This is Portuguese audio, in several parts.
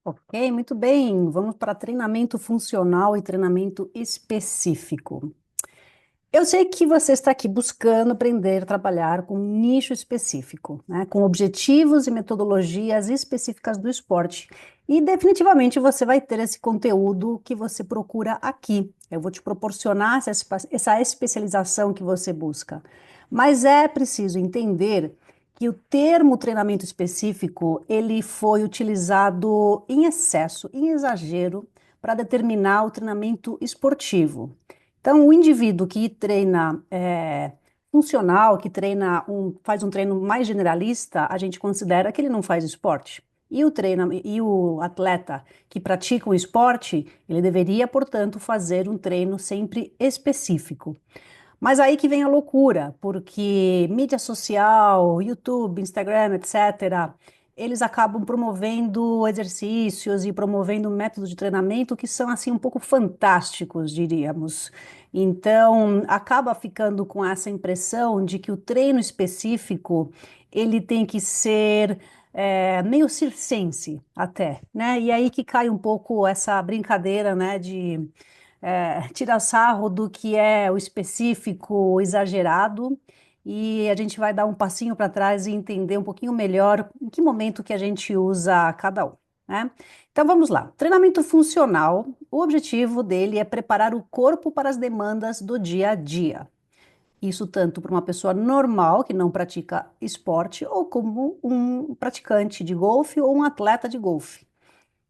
Ok, muito bem. Vamos para treinamento funcional e treinamento específico. Eu sei que você está aqui buscando aprender a trabalhar com um nicho específico, né, com objetivos e metodologias específicas do esporte. E definitivamente você vai ter esse conteúdo que você procura aqui. Eu vou te proporcionar essa especialização que você busca. Mas é preciso entender que o termo treinamento específico, ele foi utilizado em excesso, em exagero, para determinar o treinamento esportivo. Então, o indivíduo que treina funcional, que faz um treino mais generalista, a gente considera que ele não faz esporte. E o atleta que pratica um esporte, ele deveria, portanto, fazer um treino sempre específico. Mas aí que vem a loucura, porque mídia social, YouTube, Instagram, etc., eles acabam promovendo exercícios e promovendo métodos de treinamento que são assim um pouco fantásticos, diríamos. Então, acaba ficando com essa impressão de que o treino específico ele tem que ser meio circense até, né? E aí que cai um pouco essa brincadeira, né, de tira sarro do que é o específico, o exagerado, e a gente vai dar um passinho para trás e entender um pouquinho melhor em que momento que a gente usa cada um, né? Então vamos lá. Treinamento funcional, o objetivo dele é preparar o corpo para as demandas do dia a dia. Isso tanto para uma pessoa normal que não pratica esporte, ou como um praticante de golfe ou um atleta de golfe.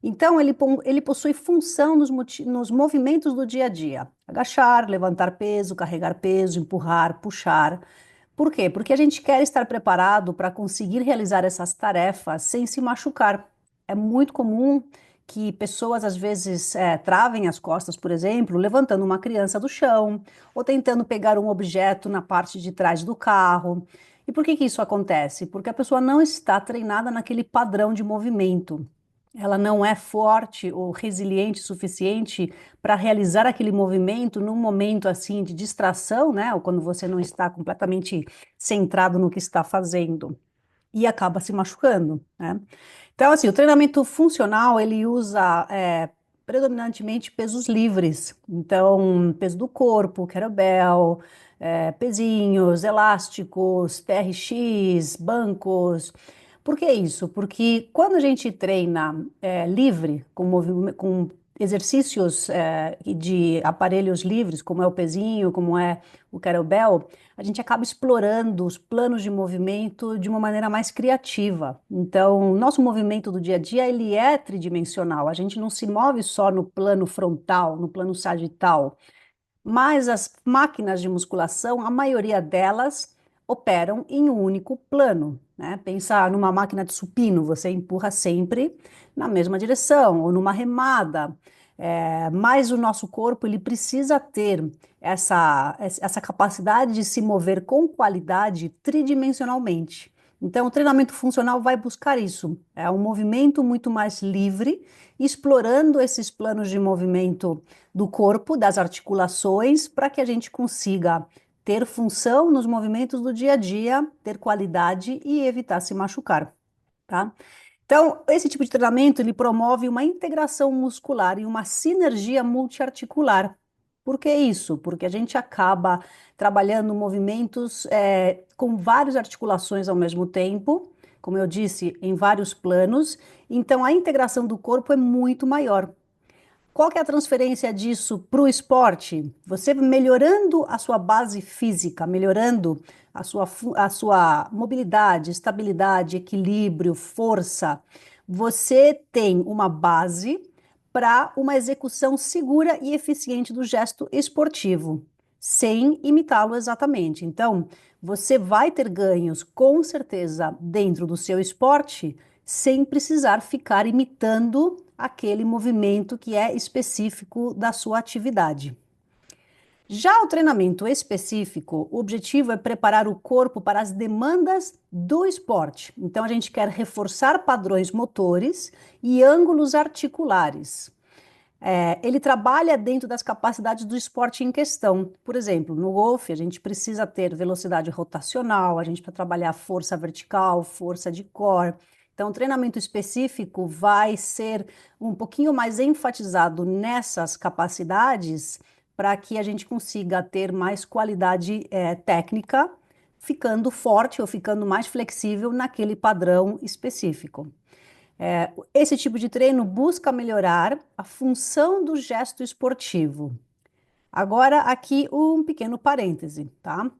Então, ele possui função nos movimentos do dia a dia: agachar, levantar peso, carregar peso, empurrar, puxar. Por quê? Porque a gente quer estar preparado para conseguir realizar essas tarefas sem se machucar. É muito comum que pessoas, às vezes, travem as costas, por exemplo, levantando uma criança do chão ou tentando pegar um objeto na parte de trás do carro. E por que que isso acontece? Porque a pessoa não está treinada naquele padrão de movimento. Ela não é forte ou resiliente o suficiente para realizar aquele movimento num momento assim de distração, né? Ou quando você não está completamente centrado no que está fazendo e acaba se machucando, né? Então, assim, o treinamento funcional ele usa predominantemente pesos livres. Então, peso do corpo, kettlebell, pezinhos, elásticos, TRX, bancos. Por que isso? Porque quando a gente treina livre, com exercícios de aparelhos livres, como é o pezinho, como é o kettlebell, a gente acaba explorando os planos de movimento de uma maneira mais criativa. Então, o nosso movimento do dia a dia, ele é tridimensional. A gente não se move só no plano frontal, no plano sagital. Mas as máquinas de musculação, a maioria delas operam em um único plano, né? Pensar numa máquina de supino, você empurra sempre na mesma direção, ou numa remada. Mas o nosso corpo ele precisa ter essa capacidade de se mover com qualidade tridimensionalmente. Então, o treinamento funcional vai buscar isso. É um movimento muito mais livre, explorando esses planos de movimento do corpo, das articulações, para que a gente consiga ter função nos movimentos do dia a dia, ter qualidade e evitar se machucar, tá? Então, esse tipo de treinamento, ele promove uma integração muscular e uma sinergia multiarticular. Por que isso? Porque a gente acaba trabalhando movimentos com várias articulações ao mesmo tempo, como eu disse, em vários planos. Então, a integração do corpo é muito maior. Qual que é a transferência disso para o esporte? Você melhorando a sua base física, melhorando a sua mobilidade, estabilidade, equilíbrio, força, você tem uma base para uma execução segura e eficiente do gesto esportivo, sem imitá-lo exatamente. Então, você vai ter ganhos, com certeza, dentro do seu esporte, sem precisar ficar imitando aquele movimento que é específico da sua atividade. Já o treinamento específico, o objetivo é preparar o corpo para as demandas do esporte. Então, a gente quer reforçar padrões motores e ângulos articulares. Ele trabalha dentro das capacidades do esporte em questão. Por exemplo, no golfe, a gente precisa ter velocidade rotacional, a gente precisa trabalhar força vertical, força de core. Então, o treinamento específico vai ser um pouquinho mais enfatizado nessas capacidades para que a gente consiga ter mais qualidade técnica, ficando forte ou ficando mais flexível naquele padrão específico. Esse tipo de treino busca melhorar a função do gesto esportivo. Agora, aqui um pequeno parêntese, tá?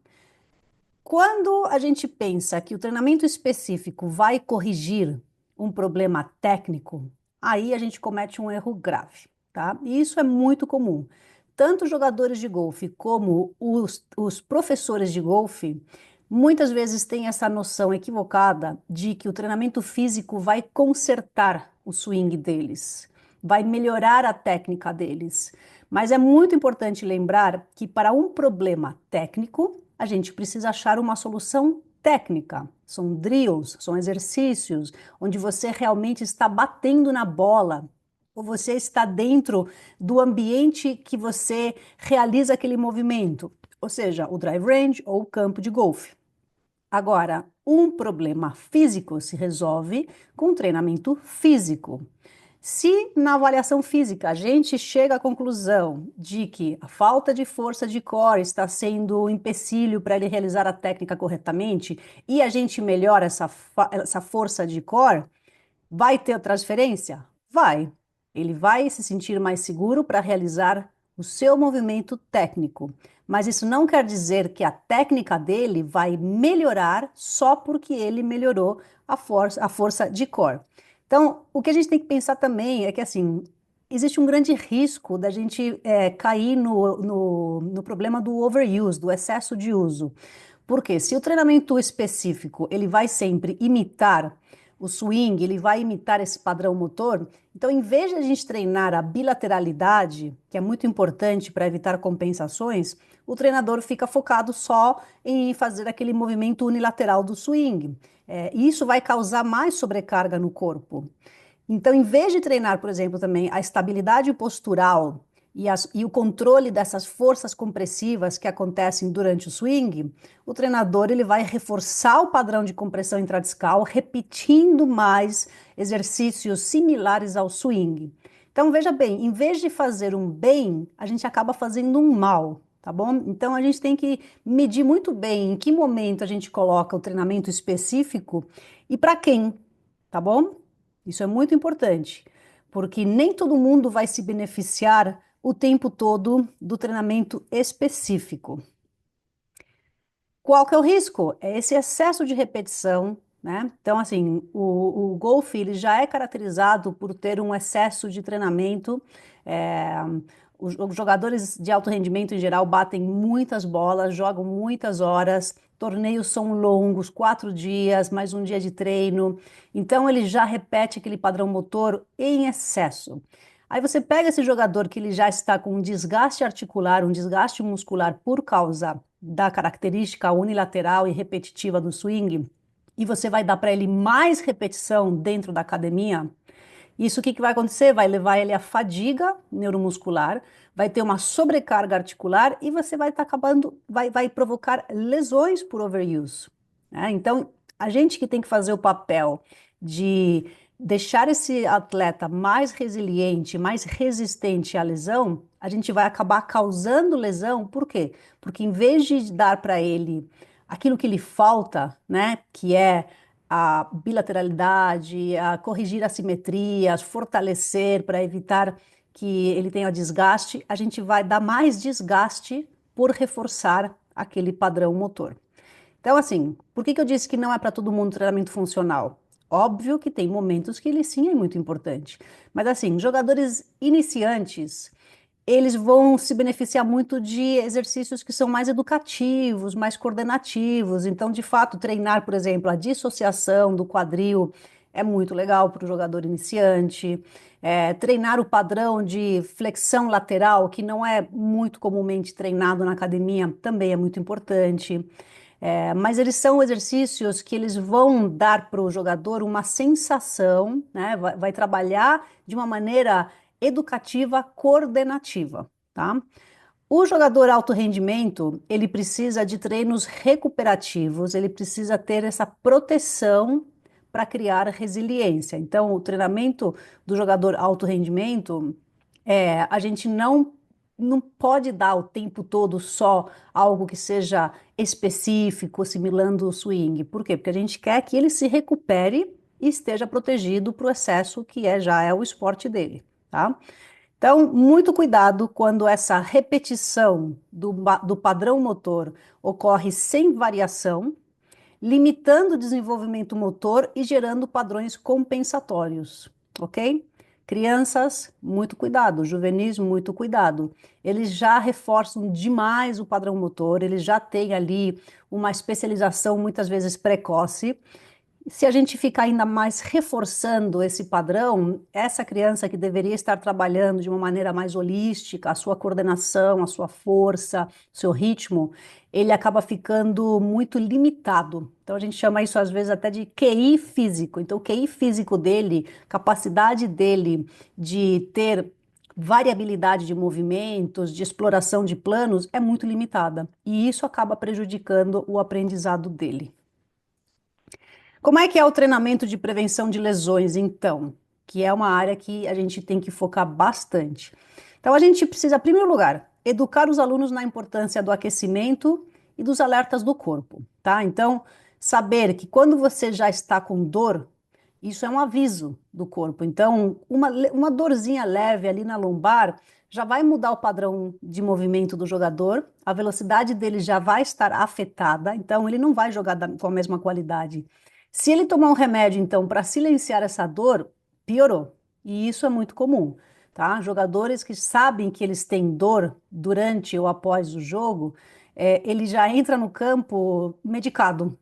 Quando a gente pensa que o treinamento específico vai corrigir um problema técnico, aí a gente comete um erro grave, tá? E isso é muito comum. Tanto os jogadores de golfe como os professores de golfe muitas vezes têm essa noção equivocada de que o treinamento físico vai consertar o swing deles, vai melhorar a técnica deles. Mas é muito importante lembrar que para um problema técnico, a gente precisa achar uma solução técnica. São drills, são exercícios onde você realmente está batendo na bola, ou você está dentro do ambiente que você realiza aquele movimento, ou seja, o drive range ou o campo de golfe. Agora, um problema físico se resolve com treinamento físico. Se na avaliação física a gente chega à conclusão de que a falta de força de core está sendo um empecilho para ele realizar a técnica corretamente e a gente melhora essa força de core, vai ter transferência? Vai. Ele vai se sentir mais seguro para realizar o seu movimento técnico. Mas isso não quer dizer que a técnica dele vai melhorar só porque ele melhorou a força de core. Então, o que a gente tem que pensar também é que, assim, existe um grande risco da gente cair no problema do overuse, do excesso de uso. Porque se o treinamento específico ele vai sempre imitar o swing, ele vai imitar esse padrão motor, então em vez de a gente treinar a bilateralidade, que é muito importante para evitar compensações, o treinador fica focado só em fazer aquele movimento unilateral do swing. E isso vai causar mais sobrecarga no corpo. Então, em vez de treinar, por exemplo, também a estabilidade postural e o controle dessas forças compressivas que acontecem durante o swing, o treinador ele vai reforçar o padrão de compressão intradiscal, repetindo mais exercícios similares ao swing. Então, veja bem, em vez de fazer um bem, a gente acaba fazendo um mal, tá bom? Então, a gente tem que medir muito bem em que momento a gente coloca o treinamento específico e para quem, tá bom? Isso é muito importante, porque nem todo mundo vai se beneficiar o tempo todo do treinamento específico. Qual que é o risco? É esse excesso de repetição, né? Então, assim, o golfe ele já é caracterizado por ter um excesso de treinamento. é, os jogadores de alto rendimento em geral batem muitas bolas, jogam muitas horas, torneios são longos, 4 dias, mais um dia de treino. Então, ele já repete aquele padrão motor em excesso. Aí você pega esse jogador que ele já está com um desgaste articular, um desgaste muscular por causa da característica unilateral e repetitiva do swing, e você vai dar para ele mais repetição dentro da academia, isso o que vai acontecer? Vai levar ele à fadiga neuromuscular, vai ter uma sobrecarga articular e você vai estar acabando, vai provocar lesões por overuse, né? Então, a gente que tem que fazer o papel de deixar esse atleta mais resiliente, mais resistente à lesão, a gente vai acabar causando lesão, por quê? Porque em vez de dar para ele aquilo que lhe falta, né, que é a bilateralidade, a corrigir assimetrias, fortalecer para evitar que ele tenha desgaste, a gente vai dar mais desgaste por reforçar aquele padrão motor. Então, assim, por que eu disse que não é para todo mundo treinamento funcional? Óbvio que tem momentos que ele sim é muito importante. Mas, assim, jogadores iniciantes, eles vão se beneficiar muito de exercícios que são mais educativos, mais coordenativos. Então, de fato, treinar, por exemplo, a dissociação do quadril é muito legal para o jogador iniciante. Treinar o padrão de flexão lateral, que não é muito comumente treinado na academia, também é muito importante. Mas eles são exercícios que eles vão dar para o jogador uma sensação, né? Vai trabalhar de uma maneira educativa coordenativa, tá? O jogador alto rendimento, ele precisa de treinos recuperativos, ele precisa ter essa proteção para criar resiliência. Então, o treinamento do jogador alto rendimento, a gente não pode dar o tempo todo só algo que seja específico, assimilando o swing. Por quê? Porque a gente quer que ele se recupere e esteja protegido para o excesso que já é o esporte dele, tá? Então, muito cuidado quando essa repetição do padrão motor ocorre sem variação, limitando o desenvolvimento motor e gerando padrões compensatórios, ok? Crianças, muito cuidado. Juvenis, muito cuidado. Eles já reforçam demais o padrão motor, eles já têm ali uma especialização muitas vezes precoce. Se a gente ficar ainda mais reforçando esse padrão, essa criança que deveria estar trabalhando de uma maneira mais holística, a sua coordenação, a sua força, seu ritmo, ele acaba ficando muito limitado. Então a gente chama isso às vezes até de QI físico. Então o QI físico dele, capacidade dele de ter variabilidade de movimentos, de exploração de planos, é muito limitada. E isso acaba prejudicando o aprendizado dele. Como é que é o treinamento de prevenção de lesões, então? Que é uma área que a gente tem que focar bastante. Então, a gente precisa, em primeiro lugar, educar os alunos na importância do aquecimento e dos alertas do corpo, tá? Então, saber que quando você já está com dor, isso é um aviso do corpo. Então, uma dorzinha leve ali na lombar já vai mudar o padrão de movimento do jogador, a velocidade dele já vai estar afetada, então ele não vai jogar com a mesma qualidade. Se ele tomar um remédio, então, para silenciar essa dor, piorou. E isso é muito comum, tá? Jogadores que sabem que eles têm dor durante ou após o jogo, ele já entra no campo medicado,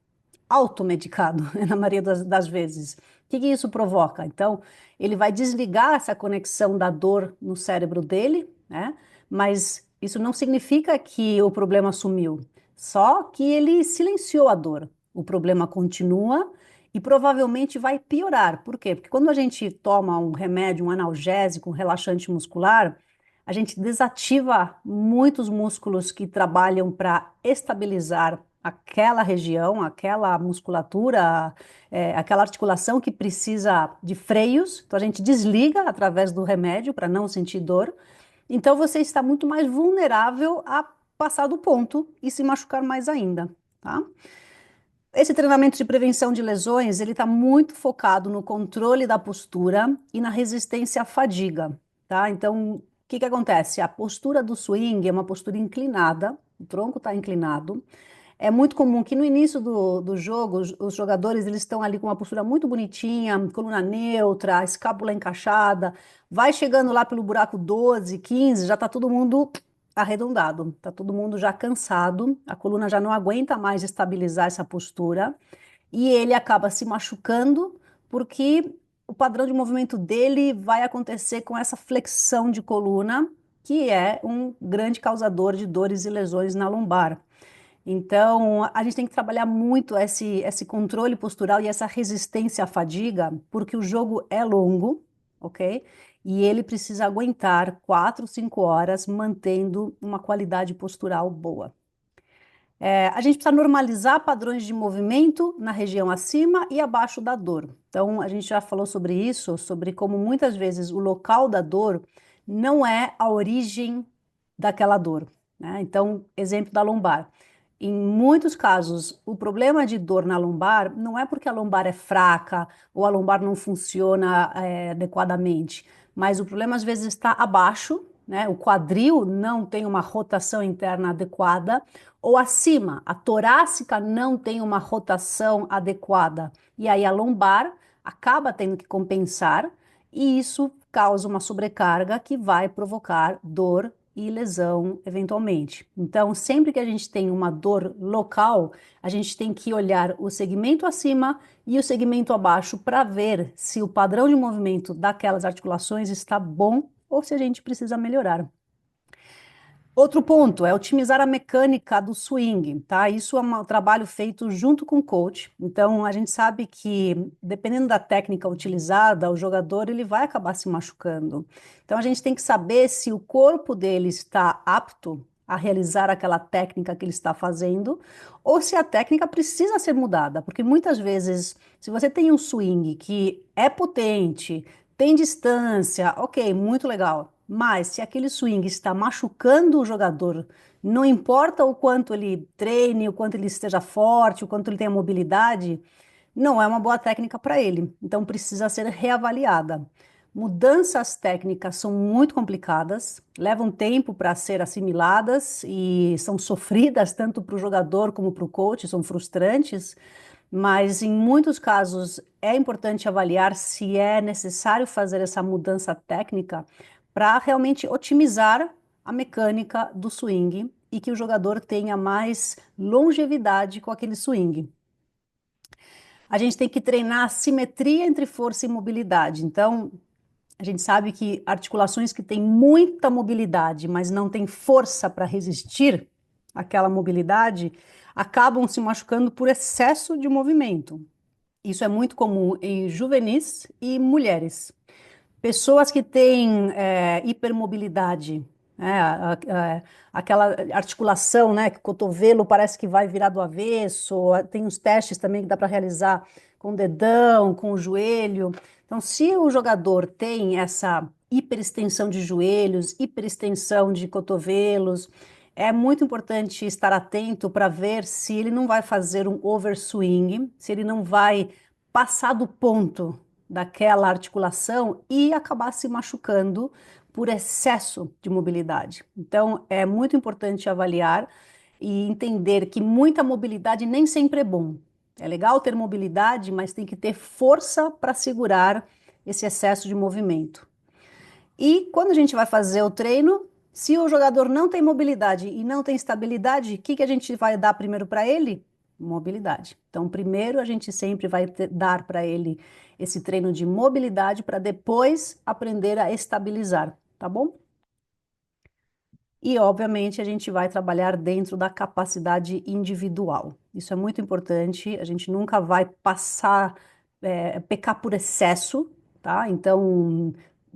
automedicado, na maioria das vezes. O que isso provoca? Então, ele vai desligar essa conexão da dor no cérebro dele, né? Mas isso não significa que o problema sumiu, só que ele silenciou a dor. O problema continua e provavelmente vai piorar. Por quê? Porque quando a gente toma um remédio, um analgésico, um relaxante muscular, a gente desativa muitos músculos que trabalham para estabilizar aquela região, aquela musculatura, aquela articulação que precisa de freios. Então a gente desliga através do remédio para não sentir dor. Então você está muito mais vulnerável a passar do ponto e se machucar mais ainda, tá? Esse treinamento de prevenção de lesões, ele está muito focado no controle da postura e na resistência à fadiga, tá? Então, o que acontece? A postura do swing é uma postura inclinada, o tronco está inclinado. É muito comum que no início do jogo, os jogadores eles estão ali com uma postura muito bonitinha, coluna neutra, escápula encaixada, vai chegando lá pelo buraco 12, 15, já está todo mundo arredondado, está todo mundo já cansado, a coluna já não aguenta mais estabilizar essa postura e ele acaba se machucando porque o padrão de movimento dele vai acontecer com essa flexão de coluna, que é um grande causador de dores e lesões na lombar. Então, a gente tem que trabalhar muito esse controle postural e essa resistência à fadiga, porque o jogo é longo, ok? E ele precisa aguentar 4, 5 horas mantendo uma qualidade postural boa. A gente precisa normalizar padrões de movimento na região acima e abaixo da dor. Então, a gente já falou sobre isso, sobre como muitas vezes o local da dor não é a origem daquela dor, né? Então, exemplo da lombar. Em muitos casos, o problema de dor na lombar não é porque a lombar é fraca ou a lombar não funciona adequadamente, mas o problema às vezes está abaixo, né? O quadril não tem uma rotação interna adequada, ou acima, a torácica não tem uma rotação adequada. E aí a lombar acaba tendo que compensar, e isso causa uma sobrecarga que vai provocar dor e lesão eventualmente. Então, sempre que a gente tem uma dor local, a gente tem que olhar o segmento acima e o segmento abaixo para ver se o padrão de movimento daquelas articulações está bom ou se a gente precisa melhorar. Outro ponto é otimizar a mecânica do swing, tá? Isso é um trabalho feito junto com o coach. Então, a gente sabe que, dependendo da técnica utilizada, o jogador ele vai acabar se machucando. Então, a gente tem que saber se o corpo dele está apto a realizar aquela técnica que ele está fazendo, ou se a técnica precisa ser mudada, porque muitas vezes, se você tem um swing que é potente, tem distância, ok, muito legal, mas se aquele swing está machucando o jogador, não importa o quanto ele treine, o quanto ele esteja forte, o quanto ele tenha mobilidade, não é uma boa técnica para ele. Então precisa ser reavaliada. Mudanças técnicas são muito complicadas, levam tempo para ser assimiladas e são sofridas tanto para o jogador como para o coach, são frustrantes, mas em muitos casos é importante avaliar se é necessário fazer essa mudança técnica para realmente otimizar a mecânica do swing e que o jogador tenha mais longevidade com aquele swing. A gente tem que treinar a simetria entre força e mobilidade. Então, a gente sabe que articulações que têm muita mobilidade, mas não têm força para resistir àquela mobilidade, acabam se machucando por excesso de movimento. Isso é muito comum em juvenis e mulheres. Pessoas que têm hipermobilidade, né, aquela articulação, né, que o cotovelo parece que vai virar do avesso, tem uns testes também que dá para realizar com o dedão, com o joelho. Então, se o jogador tem essa hiperextensão de joelhos, hiperextensão de cotovelos, é muito importante estar atento para ver se ele não vai fazer um overswing, se ele não vai passar do ponto daquela articulação e acabar se machucando por excesso de mobilidade. Então, é muito importante avaliar e entender que muita mobilidade nem sempre é bom. É legal ter mobilidade, mas tem que ter força para segurar esse excesso de movimento. E quando a gente vai fazer o treino, se o jogador não tem mobilidade e não tem estabilidade, o que que a gente vai dar primeiro para ele? Mobilidade. Então, primeiro a gente sempre vai dar para ele esse treino de mobilidade para depois aprender a estabilizar, tá bom? E, obviamente, a gente vai trabalhar dentro da capacidade individual. Isso é muito importante. A gente nunca vai passar, pecar por excesso, tá? Então,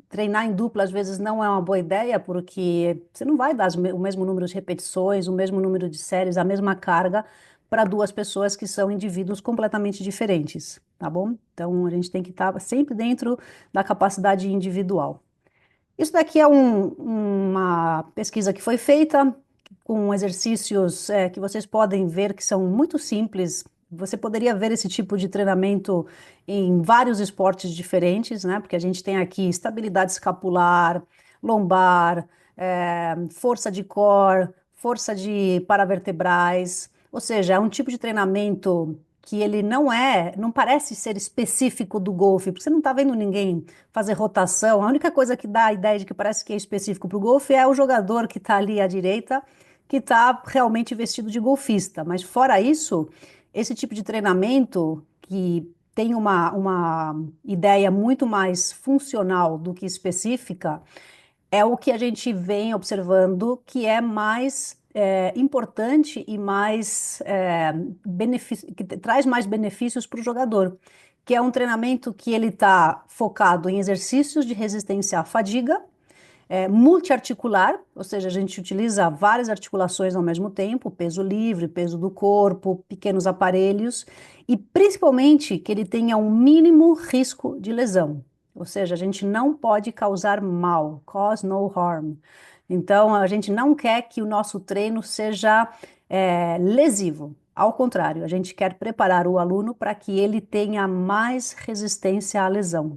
treinar em dupla às vezes não é uma boa ideia, porque você não vai dar o mesmo número de repetições, o mesmo número de séries, a mesma carga para duas pessoas que são indivíduos completamente diferentes, tá bom? Então, a gente tem que estar sempre dentro da capacidade individual. Isso daqui é uma pesquisa que foi feita com exercícios que vocês podem ver que são muito simples. Você poderia ver esse tipo de treinamento em vários esportes diferentes, né? Porque a gente tem aqui estabilidade escapular, lombar, força de core, força de paravertebrais. Ou seja, é um tipo de treinamento que ele não parece ser específico do golfe, porque você não está vendo ninguém fazer rotação. A única coisa que dá a ideia de que parece que é específico para o golfe é o jogador que está ali à direita, que está realmente vestido de golfista. Mas fora isso, esse tipo de treinamento que tem uma ideia muito mais funcional do que específica, é o que a gente vem observando que é mais importante e mais que traz mais benefícios para o jogador, que é um treinamento que ele está focado em exercícios de resistência à fadiga, multiarticular, ou seja, a gente utiliza várias articulações ao mesmo tempo, peso livre, peso do corpo, pequenos aparelhos, e principalmente que ele tenha um mínimo risco de lesão. Ou seja, a gente não pode causar mal, cause no harm. Então, a gente não quer que o nosso treino seja lesivo. Ao contrário, a gente quer preparar o aluno para que ele tenha mais resistência à lesão.